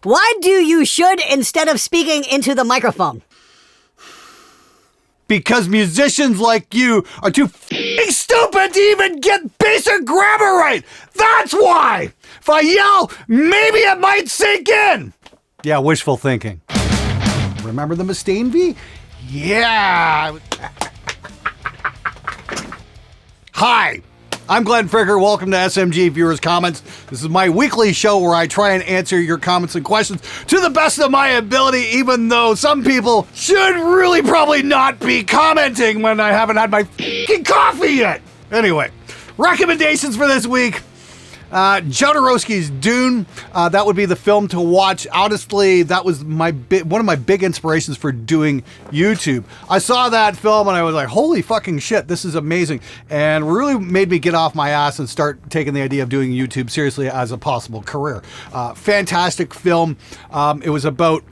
Why do you should instead of speaking into the microphone? Because musicians like you are too stupid to even get basic grammar right. That's why. If I yell, maybe it might sink in. Yeah, wishful thinking. Remember the Mustaine V? Yeah. Hi, I'm Glenn Fricker. Welcome to SMG Viewers Comments. This is my weekly show where I try and answer your comments and questions to the best of my ability, even though some people should really probably not be commenting when I haven't had my f***ing coffee yet. Anyway, recommendations for this week. Jodorowsky's Dune, that would be the film to watch. Honestly, that was one of my big inspirations for doing YouTube. I saw that film and I was like, holy fucking shit, this is amazing. And really made me get off my ass and start taking the idea of doing YouTube seriously as a possible career. Fantastic film. It was about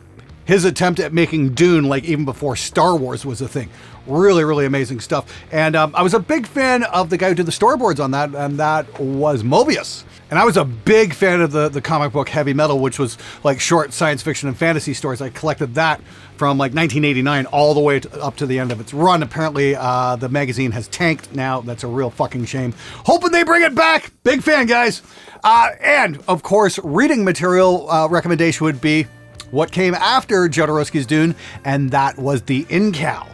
his attempt at making Dune, like even before Star Wars was a thing. Really, really amazing stuff. And I was a big fan of the guy who did the storyboards on that, and that was Mobius. And I was a big fan of the comic book Heavy Metal, which was like short science fiction and fantasy stories. I collected that from like 1989 all the way up to the end of its run. Apparently, the magazine has tanked now. That's a real fucking shame. Hoping they bring it back. Big fan, guys. And of course, reading material recommendation would be what came after Jodorowsky's Dune, and that was the Incal.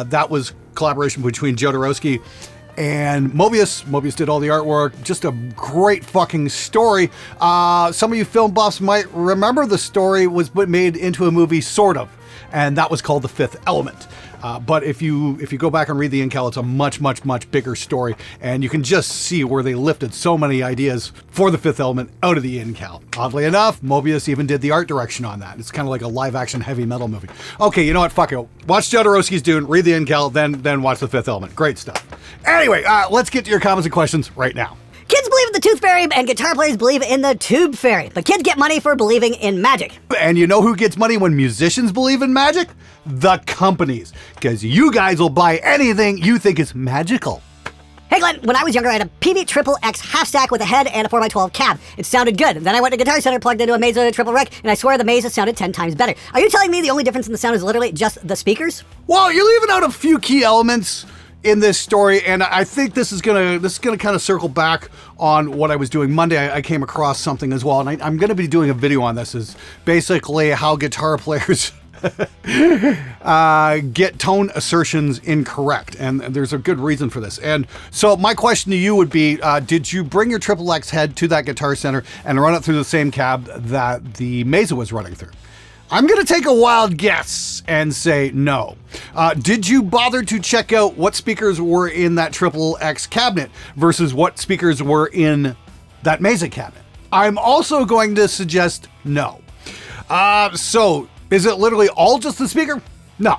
That was collaboration between Jodorowsky and Mobius. Mobius did all the artwork. Just a great fucking story. Some of you film buffs might remember the story was made into a movie, sort of, and that was called The Fifth Element. But if you go back and read the Incal, it's a much, much, much bigger story, and you can just see where they lifted so many ideas for The Fifth Element out of the Incal. Oddly enough, Mobius even did the art direction on that. It's kind of like a live-action Heavy Metal movie. Okay, you know what? Fuck it. Watch Jodorowsky's Dune, read the Incal, then watch The Fifth Element. Great stuff. Anyway, let's get to your comments and questions right now. Kids believe in the tooth fairy and guitar players believe in the tube fairy, but kids get money for believing in magic. And you know who gets money when musicians believe in magic? The companies. Because you guys will buy anything you think is magical. Hey Glenn, when I was younger I had a PV Triple X half stack with a head and a 4x12 cab. It sounded good. Then I went to Guitar Center, plugged into a Mesa Triple Rec, and I swear the Mesa sounded 10 times better. Are you telling me the only difference in the sound is literally just the speakers? Well, you're leaving out a few key elements in this story, and I think this is gonna kind of circle back on what I was doing Monday. I came across something as well, and I'm gonna be doing a video on this. Is basically how guitar players get tone assertions incorrect, and there's a good reason for this. And so my question to you would be, did you bring your Triple X head to that Guitar Center and run it through the same cab that the Mesa was running through? I'm gonna take a wild guess and say no. Did you bother to check out what speakers were in that Triple X cabinet versus what speakers were in that Mesa cabinet? I'm also going to suggest no. So is it literally all just the speaker? No.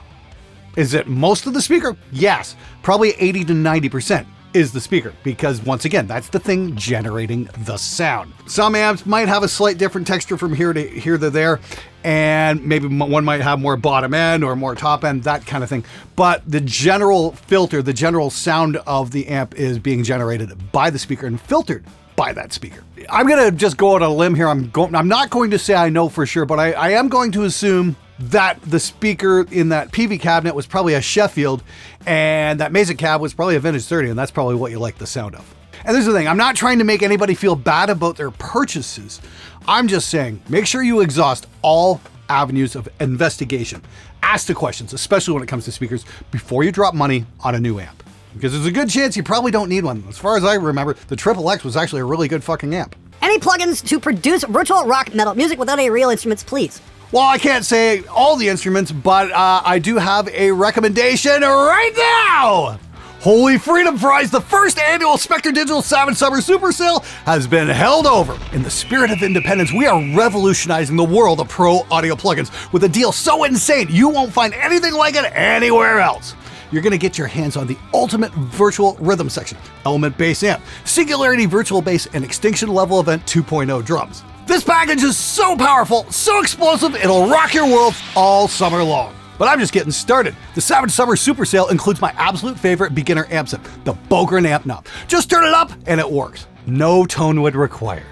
Is it most of the speaker? Yes. Probably 80 to 90% is the speaker, because once again, that's the thing generating the sound. Some amps might have a slight different texture from here to there, and maybe one might have more bottom end or more top end, that kind of thing. But the general filter, the general sound of the amp is being generated by the speaker and filtered by that speaker. I'm gonna just go out on a limb here. I'm not going to say I know for sure, but I am going to assume that the speaker in that PV cabinet was probably a Sheffield, and that Mesa cab was probably a Vintage 30, and that's probably what you like the sound of. And there's the thing, I'm not trying to make anybody feel bad about their purchases. I'm just saying, make sure you exhaust all avenues of investigation. Ask the questions, especially when it comes to speakers, before you drop money on a new amp. Because there's a good chance you probably don't need one. As far as I remember, the Triple X was actually a really good fucking amp. Any plugins to produce virtual rock metal music without any real instruments, please? Well, I can't say all the instruments, but I do have a recommendation right now! Holy Freedom Fries, the first annual Spectre Digital Savage Summer Super Sale has been held over. In the spirit of independence, we are revolutionizing the world of pro audio plugins with a deal so insane you won't find anything like it anywhere else. You're gonna get your hands on the ultimate virtual rhythm section, Element Bass Amp, Singularity Virtual Bass, and Extinction Level Event 2.0 drums. This package is so powerful, so explosive, it'll rock your world all summer long. But I'm just getting started. The Savage Summer Super Sale includes my absolute favorite beginner amp set, the Bogren Amp Knob. Just turn it up and it works. No tone wood required.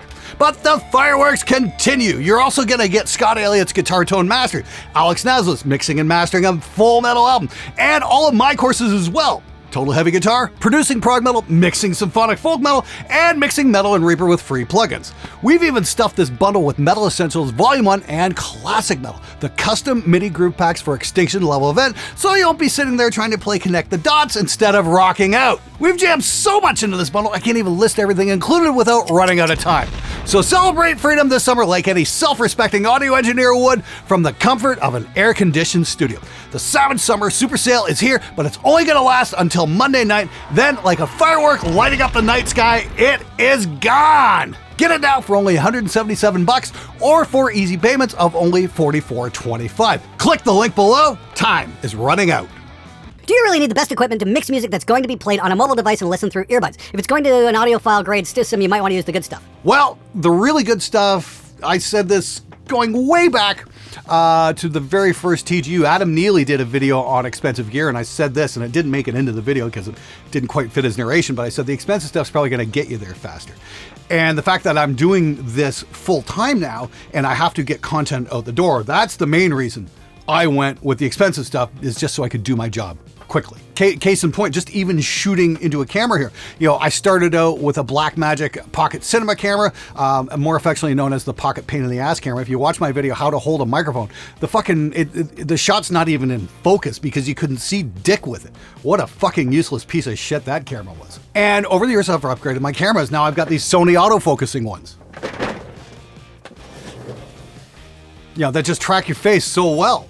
But the fireworks continue. You're also going to get Scott Elliott's guitar tone mastery, Alex Naslis mixing and mastering a full metal album, and all of my courses as well. Total heavy guitar, producing prog metal, mixing symphonic folk metal, and mixing metal and Reaper with free plugins. We've even stuffed this bundle with Metal Essentials Volume 1 and Classic Metal, the custom MIDI groove packs for Extinction level event, so you won't be sitting there trying to play connect the dots instead of rocking out. We've jammed so much into this bundle, I can't even list everything included without running out of time. So celebrate freedom this summer like any self-respecting audio engineer would from the comfort of an air-conditioned studio. The Savage Summer Super Sale is here, but it's only going to last until Monday night. Then, like a firework lighting up the night sky, it is gone. Get it now for only $177 or 4 easy payments of only $44.25. Click the link below. Time is running out. Do you really need the best equipment to mix music that's going to be played on a mobile device and listened through earbuds? If it's going to an audiophile grade system, you might want to use the good stuff. Well, the really good stuff, I said this going way back to the very first TGU. Adam Neely did a video on expensive gear, and I said this, and it didn't make it into the video because it didn't quite fit his narration, but I said the expensive stuff's probably going to get you there faster. And the fact that I'm doing this full time now, and I have to get content out the door, that's the main reason I went with the expensive stuff, is just so I could do my job quickly. Case in point, just even shooting into a camera here. You know, I started out with a Blackmagic Pocket Cinema camera, more affectionately known as the Pocket Pain in the Ass camera. If you watch my video, how to hold a microphone, the shot's not even in focus because you couldn't see dick with it. What a fucking useless piece of shit that camera was. And over the years, I've upgraded my cameras. Now I've got these Sony autofocusing ones. You know, that just track your face so well.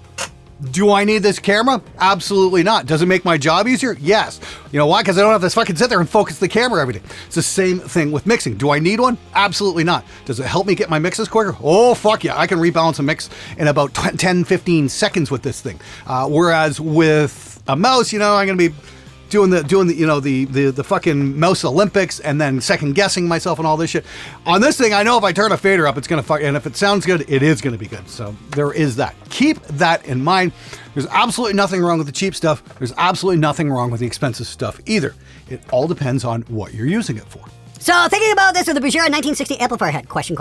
Do I need this camera? Absolutely not. Does it make my job easier? Yes. You know why? Because I don't have to fucking sit there and focus the camera every day. It's the same thing with mixing. Do I need one? Absolutely not. Does it help me get my mixes quicker? Oh, fuck yeah. I can rebalance a mix in about 10, 15 seconds with this thing. Whereas with a mouse, you know, I'm going to be doing the fucking mouse Olympics and then second guessing myself and all this shit. On this thing, I know if I turn a fader up, it's gonna fuck, and if it sounds good, it is gonna be good. So there is that. Keep that in mind. There's absolutely nothing wrong with the cheap stuff. There's absolutely nothing wrong with the expensive stuff either. It all depends on what you're using it for. So, thinking about this with the Bujera 1960 amplifier head. Question.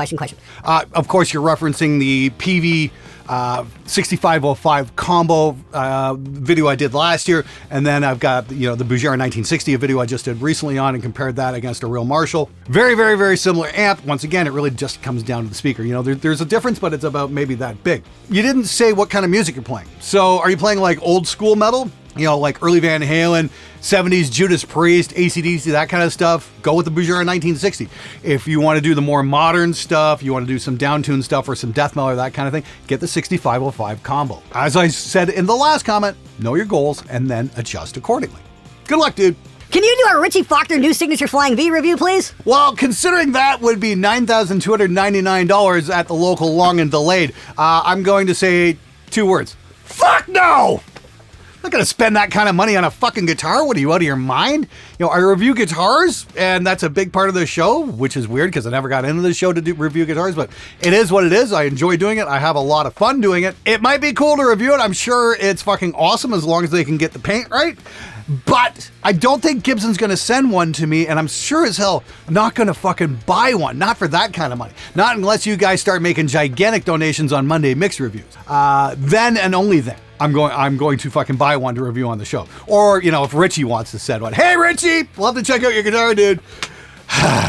Of course, you're referencing the PV 6505 combo video I did last year, and then I've got the Bujera 1960, a video I just did recently on, and compared that against a real Marshall. Very, very, very similar amp. Once again, it really just comes down to the speaker. You know, there's a difference, but it's about maybe that big. You didn't say what kind of music you're playing. So, are you playing like old school metal? You know, like early Van Halen, 70s Judas Priest, AC/DC, that kind of stuff, go with the Bujera 1960. If you want to do the more modern stuff, you want to do some downtuned stuff or some death metal or that kind of thing, get the 6505 combo. As I said in the last comment, know your goals and then adjust accordingly. Good luck, dude. Can you do a Richie Faulkner new signature Flying V review, please? Well, considering that would be $9,299 at the local Long and Delayed, I'm going to say 2 words. Fuck no! I'm not gonna spend that kind of money on a fucking guitar. What are you, out of your mind? You know, I review guitars, and that's a big part of the show, which is weird because I never got into the show to review guitars, but it is what it is. I enjoy doing it. I have a lot of fun doing it. It might be cool to review it. I'm sure it's fucking awesome as long as they can get the paint right. But I don't think Gibson's gonna send one to me, and I'm sure as hell not gonna fucking buy one. Not for that kind of money. Not unless you guys start making gigantic donations on Monday Mix Reviews. Then and only then. I'm going to fucking buy one to review on the show. Or, you know, if Richie wants to send one. Hey, Richie! Love to check out your guitar, dude.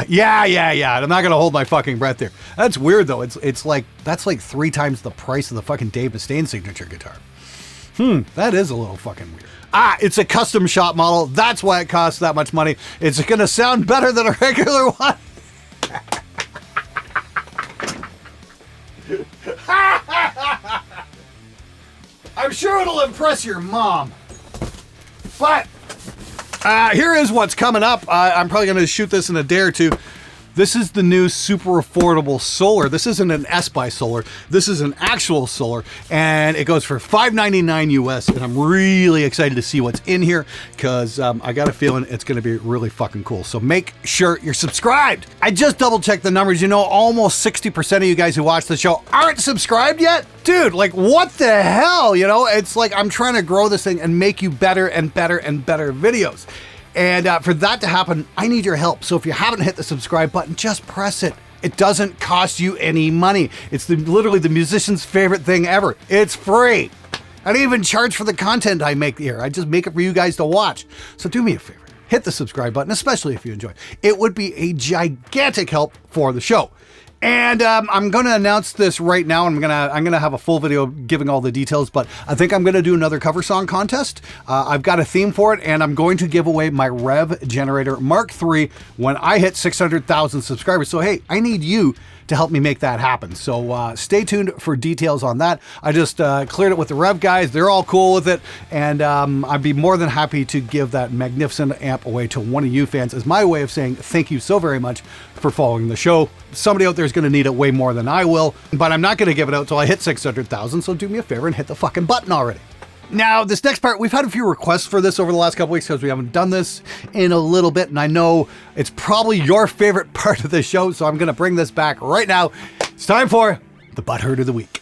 Yeah. I'm not going to hold my fucking breath there. That's weird, though. It's like, that's like 3 times the price of the fucking Dave Mustaine signature guitar. That is a little fucking weird. It's a custom shop model. That's why it costs that much money. It's going to sound better than a regular one. I'm sure it'll impress your mom. But here is what's coming up. I'm probably going to shoot this in a day or two. This is the new super affordable solar. This isn't an S-Buy solar. This is an actual solar, and it goes for $599 US, and I'm really excited to see what's in here because I got a feeling it's going to be really fucking cool. So make sure you're subscribed. I just double-checked the numbers. You know, almost 60% of you guys who watch the show aren't subscribed yet. Dude, like, what the hell? You know, it's like I'm trying to grow this thing and make you better and better and better videos. And for that to happen, I need your help. So if you haven't hit the subscribe button, just press it. It doesn't cost you any money. It's literally the musician's favorite thing ever. It's free. I don't even charge for the content I make here. I just make it for you guys to watch. So do me a favor. Hit the subscribe button, especially if you enjoy it. It would be a gigantic help for the show. And I'm going to announce this right now. I'm gonna have a full video giving all the details, but I think I'm going to do another cover song contest. I've got a theme for it, and I'm going to give away my Rev Generator Mark III when I hit 600,000 subscribers. So hey, I need you to help me make that happen. So stay tuned for details on that. I just cleared it with the Rev guys. They're all cool with it. And I'd be more than happy to give that magnificent amp away to one of you fans as my way of saying thank you so very much for following the show. Somebody out there is going to need it way more than I will, but I'm not going to give it out until I hit 600,000. So do me a favor and hit the fucking button already. Now, this next part, we've had a few requests for this over the last couple weeks because we haven't done this in a little bit, and I know it's probably your favorite part of the show, so I'm going to bring this back right now. It's time for the Butthurt of the Week.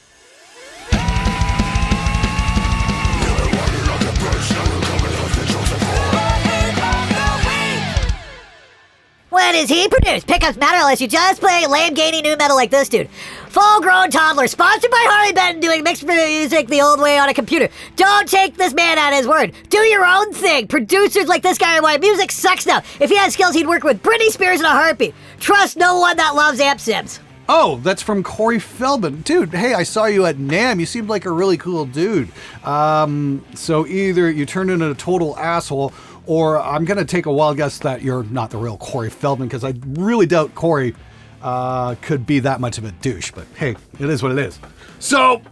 What does he produce? Pickups matter unless you just play lame, gainy new metal like this dude. Full-grown toddler, sponsored by Harley Benton, doing mixed music the old way on a computer. Don't take this man at his word. Do your own thing. Producers like this guy are why music sucks now. If he had skills, he'd work with Britney Spears in a heartbeat. Trust no one that loves amp sims. Oh, that's from Corey Feldman. Dude, hey, I saw you at NAMM. You seemed like a really cool dude. So either you turned into a total asshole, or I'm going to take a wild guess that you're not the real Corey Feldman, because I really doubt Corey could be that much of a douche. But hey, it is what it is. So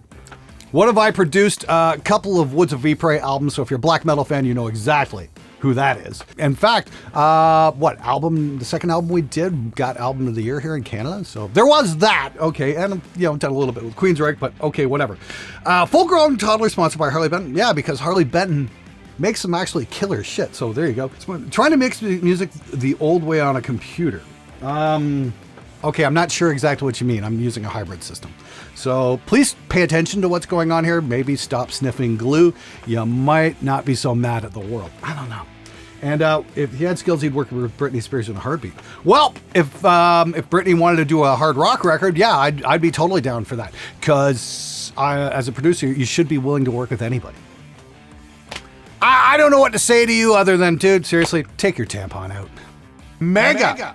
what have I produced? A couple of Woods of Ypres albums. So if you're a black metal fan, you know exactly who that is. In fact, the second album we did got Album of the Year here in Canada. So there was that. Okay. And, done a little bit with Queensryche, but okay, whatever. Full Grown Toddler, sponsored by Harley Benton. Yeah, because Harley Benton makes some actually killer shit. So there you go. Trying to mix music the old way on a computer. Okay, I'm not sure exactly what you mean. I'm using a hybrid system. So please pay attention to what's going on here. Maybe stop sniffing glue. You might not be so mad at the world. I don't know. And if he had skills, he'd work with Britney Spears in a heartbeat. Well, if Britney wanted to do a hard rock record, yeah, I'd be totally down for that. Because as a producer, you should be willing to work with anybody. I don't know what to say to you other than, dude, seriously, take your tampon out. Mega.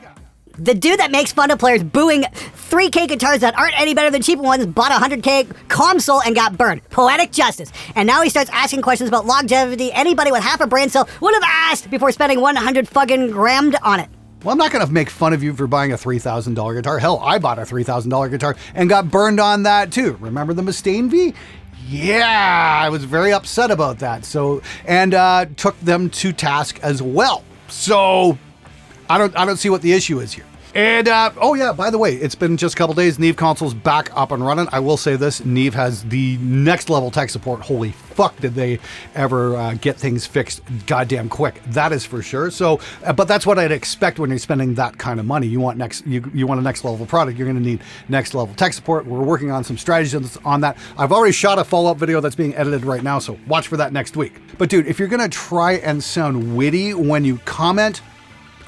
The dude that makes fun of players booing 3K guitars that aren't any better than cheaper ones bought a 100K console and got burned. Poetic justice. And now he starts asking questions about longevity anybody with half a brain cell would have asked before spending 100 fucking grand on it. Well, I'm not going to make fun of you for buying a $3,000 guitar. Hell, I bought a $3,000 guitar and got burned on that too. Remember the Mustaine V? Yeah, I was very upset about that. So, and took them to task as well. So I don't see what the issue is here. And, oh yeah, by the way, it's been just a couple days. Neve console's back up and running. I will say this, Neve has the next level tech support. Holy fuck, did they ever get things fixed goddamn quick. That is for sure. So, but that's what I'd expect when you're spending that kind of money. You want you want a next level product, you're going to need next level tech support. We're working on some strategies on that. I've already shot a follow-up video that's being edited right now, so watch for that next week. But dude, if you're going to try and sound witty when you comment,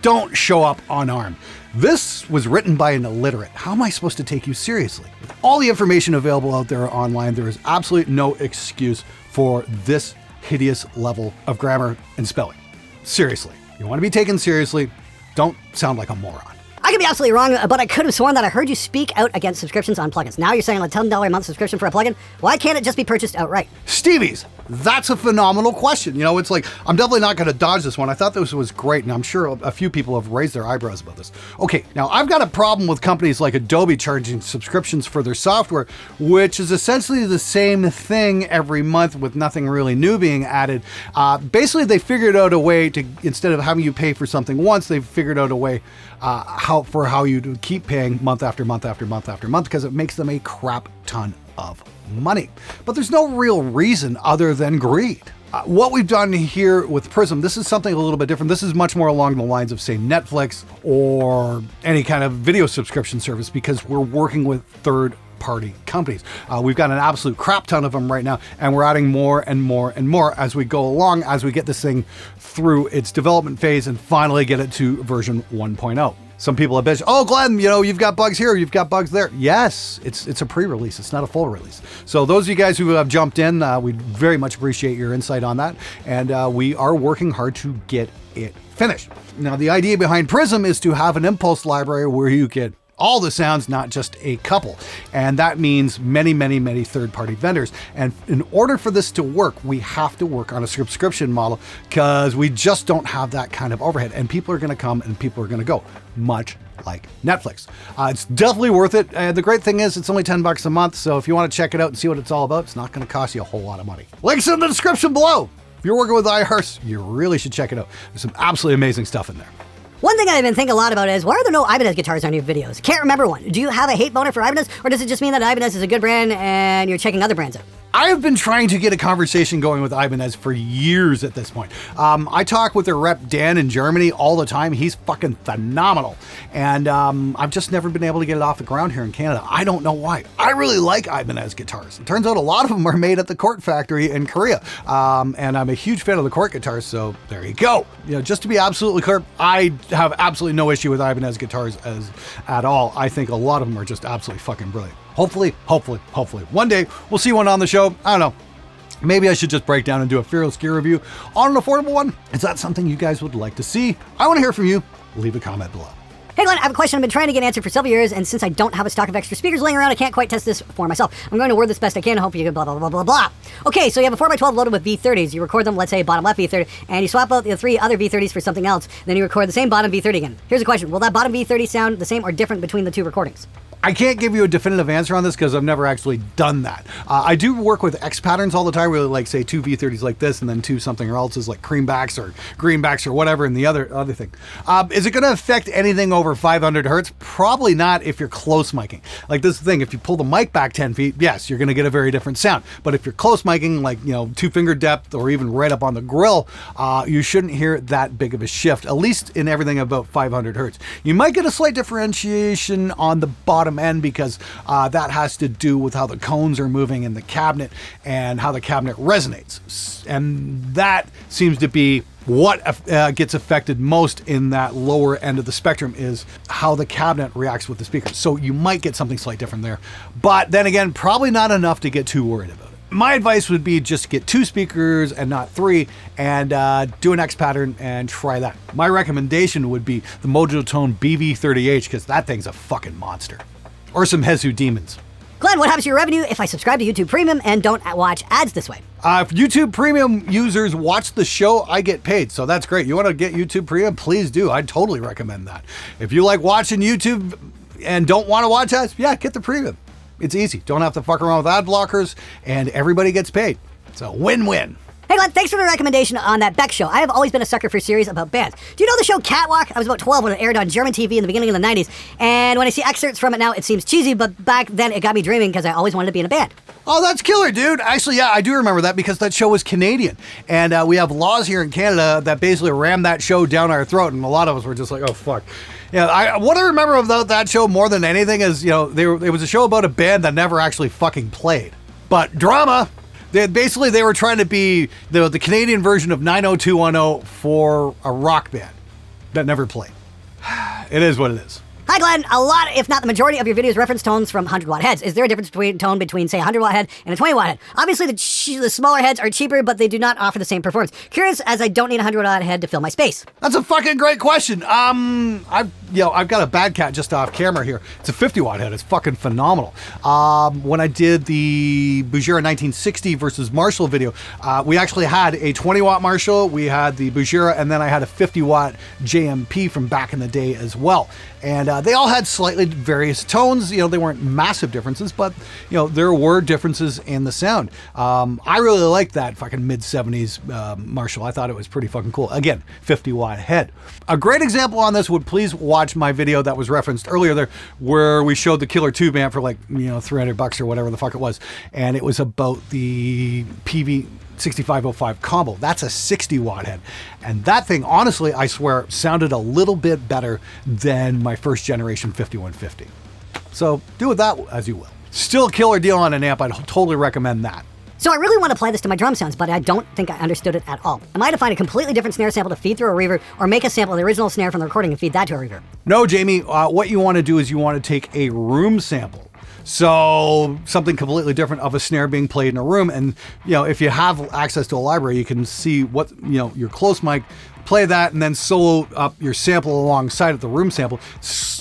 don't show up unarmed. This was written by an illiterate. How am I supposed to take you seriously? With all the information available out there online, there is absolutely no excuse for this hideous level of grammar and spelling. Seriously, you want to be taken seriously, don't sound like a moron. I could be absolutely wrong, but I could have sworn that I heard you speak out against subscriptions on plugins. Now you're saying a $10 a month subscription for a plugin? Why can't it just be purchased outright? Stevie's, that's a phenomenal question. It's like, I'm definitely not going to dodge this one. I thought this was great, and I'm sure a few people have raised their eyebrows about this. Okay, now I've got a problem with companies like Adobe charging subscriptions for their software, which is essentially the same thing every month with nothing really new being added. Basically, they figured out a way to, instead of having you pay for something once, they've figured out a way how you to keep paying month after month after month after month, because it makes them a crap ton of money. But there's no real reason other than greed. What we've done here with Prism, this is something a little bit different. This is much more along the lines of, say, Netflix or any kind of video subscription service, because we're working with third-party companies. We've got an absolute crap ton of them right now, and we're adding more and more and more as we go along, as we get this thing through its development phase and finally get it to version 1.0. Some people have bitched, oh, Glenn, you know, you've got bugs here, you've got bugs there. Yes, it's a pre-release. It's not a full release. So those of you guys who have jumped in, we very much appreciate your insight on that. And we are working hard to get it finished. Now, the idea behind Prism is to have an impulse library where you get all the sounds, not just a couple. And that means many, many, many third-party vendors. And in order for this to work, we have to work on a subscription model because we just don't have that kind of overhead. And people are going to come and people are going to go, much like Netflix. It's definitely worth it. And the great thing is it's only $10 a month. So if you want to check it out and see what it's all about, it's not going to cost you a whole lot of money. Links in the description below. If you're working with iHearts, you really should check it out. There's some absolutely amazing stuff in there. One thing I've been thinking a lot about is, why are there no Ibanez guitars on your videos? Can't remember one. Do you have a hate boner for Ibanez, or does it just mean that Ibanez is a good brand and you're checking other brands out? I have been trying to get a conversation going with Ibanez for years at this point. I talk with their rep Dan in Germany all the time. He's fucking phenomenal. And I've just never been able to get it off the ground here in Canada. I don't know why. I really like Ibanez guitars. It turns out a lot of them are made at the Court factory in Korea. And I'm a huge fan of the Court guitars, so there you go. You know, just to be absolutely clear, I have absolutely no issue with Ibanez guitars at all. I think a lot of them are just absolutely fucking brilliant. Hopefully, one day we'll see one on the show. I don't know. Maybe I should just break down and do a Fearless Gear review on an affordable one. Is that something you guys would like to see? I want to hear from you. Leave a comment below. Hey Glenn, I have a question I've been trying to get answered for several years, and since I don't have a stock of extra speakers laying around, I can't quite test this for myself. I'm going to word this best I can. I hope you can blah, blah, blah, blah, blah. Okay, so you have a 4x12 loaded with V30s. You record them, let's say bottom left V30, and you swap out the 3 other V30s for something else. Then you record the same bottom V30 again. Here's a question. Will that bottom V30 sound the same or different between the 2 recordings? I can't give you a definitive answer on this because I've never actually done that. I do work with X patterns all the time, really, like say 2 V30s like this and then 2 something else is like creambacks or greenbacks or whatever, and the other thing. Is it going to affect anything over 500 hertz? Probably not if you're close miking. Like this is the thing, if you pull the mic back 10 feet, yes, you're going to get a very different sound. But if you're close miking, like, you know, 2 finger depth or even right up on the grill, you shouldn't hear that big of a shift, at least in everything about 500 hertz. You might get a slight differentiation on the bottom end because that has to do with how the cones are moving in the cabinet and how the cabinet resonates. And that seems to be what gets affected most in that lower end of the spectrum, is how the cabinet reacts with the speakers. So you might get something slightly different there. But then again, probably not enough to get too worried about it. My advice would be just get 2 speakers and not 3, and do an X pattern and try that. My recommendation would be the Mojo Tone BV30H, because that thing's a fucking monster. Or some Hezu Demons. Glenn, what happens to your revenue if I subscribe to YouTube Premium and don't watch ads this way? If YouTube Premium users watch the show, I get paid. So that's great. You want to get YouTube Premium? Please do. I'd totally recommend that. If you like watching YouTube and don't want to watch ads, yeah, get the Premium. It's easy. Don't have to fuck around with ad blockers, and everybody gets paid. So win-win. Hey Glenn, thanks for the recommendation on that Beck show. I have always been a sucker for series about bands. Do you know the show Catwalk? I was about 12 when it aired on German TV in the beginning of the 90s, and when I see excerpts from it now, it seems cheesy, but back then it got me dreaming because I always wanted to be in a band. Oh, that's killer, dude. Actually, yeah, I do remember that because that show was Canadian. And we have laws here in Canada that basically rammed that show down our throat, and a lot of us were just like, oh, fuck. Yeah, what I remember about that show more than anything is, you know, it was a show about a band that never actually fucking played. But drama. They were trying to be the Canadian version of 90210 for a rock band that never played. It is what it is. Hi Glenn, a lot, if not the majority of your videos reference tones from 100-watt heads. Is there a difference between say, a 100-watt head and a 20-watt head? Obviously, the smaller heads are cheaper, but they do not offer the same performance. Curious, as I don't need a 100-watt head to fill my space. That's a fucking great question. I've got a Bad Cat just off camera here. It's a 50-watt head. It's fucking phenomenal. When I did the Bujira 1960 versus Marshall video, we actually had a 20-watt Marshall, we had the Bujira, and then I had a 50-watt JMP from back in the day as well. And they all had slightly various tones. You know, they weren't massive differences, but, you know, there were differences in the sound. I really liked that fucking mid-70s Marshall. I thought it was pretty fucking cool. Again, 50-watt head. A great example on this would please watch my video that was referenced earlier there, where we showed the Killer Tube amp for like, you know, $300 or whatever the fuck it was. And it was about the PV 6505 combo. That's a 60-watt head. And that thing, honestly, I swear, sounded a little bit better than my first generation 5150. So do with that as you will. Still a killer deal on an amp. I'd totally recommend that. So I really want to apply this to my drum sounds, but I don't think I understood it at all. Am I to find a completely different snare sample to feed through a reverb, or make a sample of the original snare from the recording and feed that to a reverb? No, Jamie, what you want to do is you want to take a room sample. So something completely different of a snare being played in a room. And, if you have access to a library, you can see what, your close mic, play that and then solo up your sample alongside of the room sample,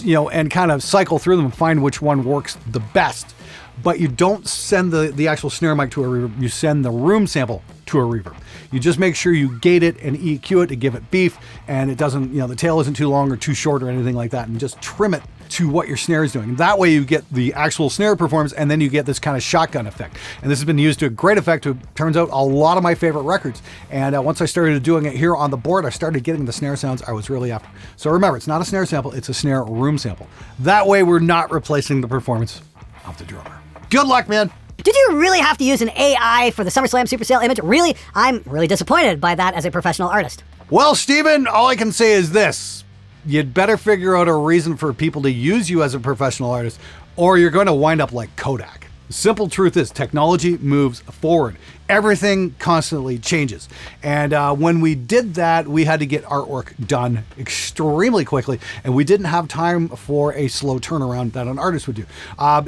and kind of cycle through them and find which one works the best. But you don't send the actual snare mic to a reverb, you send the room sample to a reverb. You just make sure you gate it and EQ it to give it beef, and it doesn't, the tail isn't too long or too short or anything like that, and just trim it to what your snare is doing. And that way you get the actual snare performance, and then you get this kind of shotgun effect. And this has been used to a great effect to, turns out, a lot of my favorite records. And once I started doing it here on the board, I started getting the snare sounds I was really after. So remember, it's not a snare sample, it's a snare room sample. That way we're not replacing the performance of the drummer. Good luck, man. Did you really have to use an AI for the SummerSlam Super Sale image? Really? I'm really disappointed by that as a professional artist. Well, Steven, all I can say is this. You'd better figure out a reason for people to use you as a professional artist, or you're going to wind up like Kodak. The simple truth is technology moves forward. Everything constantly changes. And when we did that, we had to get artwork done extremely quickly, and we didn't have time for a slow turnaround that an artist would do.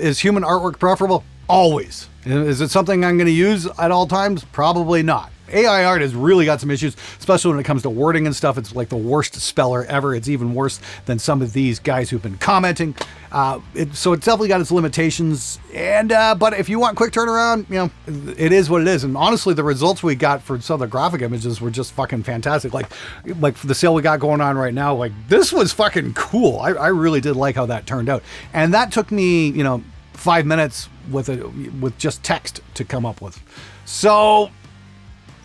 Is human artwork preferable? Always. Is it something I'm going to use at all times? Probably not. AI art has really got some issues, especially when it comes to wording and stuff. It's like the worst speller ever. It's even worse than some of these guys who've been commenting. So it's definitely got its limitations. And but if you want quick turnaround, it is what it is. And honestly, the results we got for some of the graphic images were just fucking fantastic. Like for the sale we got going on right now, like this was fucking cool. I really did like how that turned out. And that took me, 5 minutes with just text to come up with. So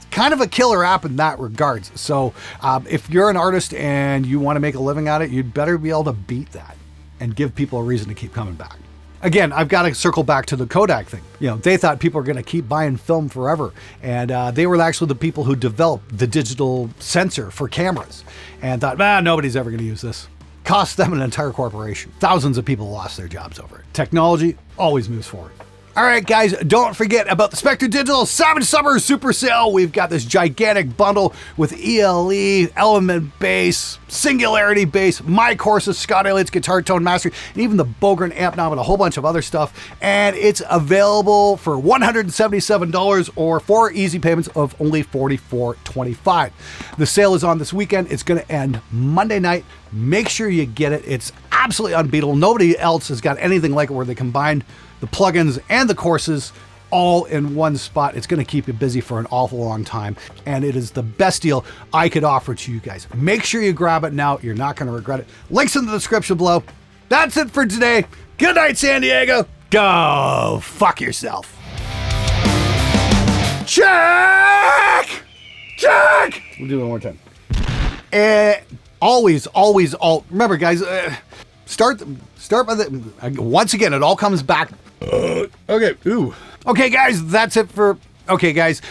kind of a killer app in that regards. So if you're an artist and you want to make a living at it, you'd better be able to beat that and give people a reason to keep coming back. Again, I've got to circle back to the Kodak thing. They thought people were going to keep buying film forever. And they were actually the people who developed the digital sensor for cameras and thought, nobody's ever going to use this. Cost them an entire corporation. Thousands of people lost their jobs over it. Technology always moves forward. All right, guys, don't forget about the Spectre Digital Savage Summer Super Sale. We've got this gigantic bundle with ELE, Element Bass, Singularity Bass, my courses, Scott Elliott's Guitar Tone Mastery, and even the Bogren Amp Knob and a whole bunch of other stuff. And it's available for $177 or 4 easy payments of only $44.25. The sale is on this weekend. It's going to end Monday night. Make sure you get it. It's absolutely unbeatable. Nobody else has got anything like it where they combined the plugins and the courses all in one spot. It's going to keep you busy for an awful long time, and it is the best deal I could offer to you guys. Make sure you grab it now. You're not going to regret it. Links in the description below. That's it for today. Good night, San Diego. Go fuck yourself. Check! Check! We'll do it one more time. Always, remember guys, start by the, once again, it all comes back. Okay, guys, that's it for, okay, guys,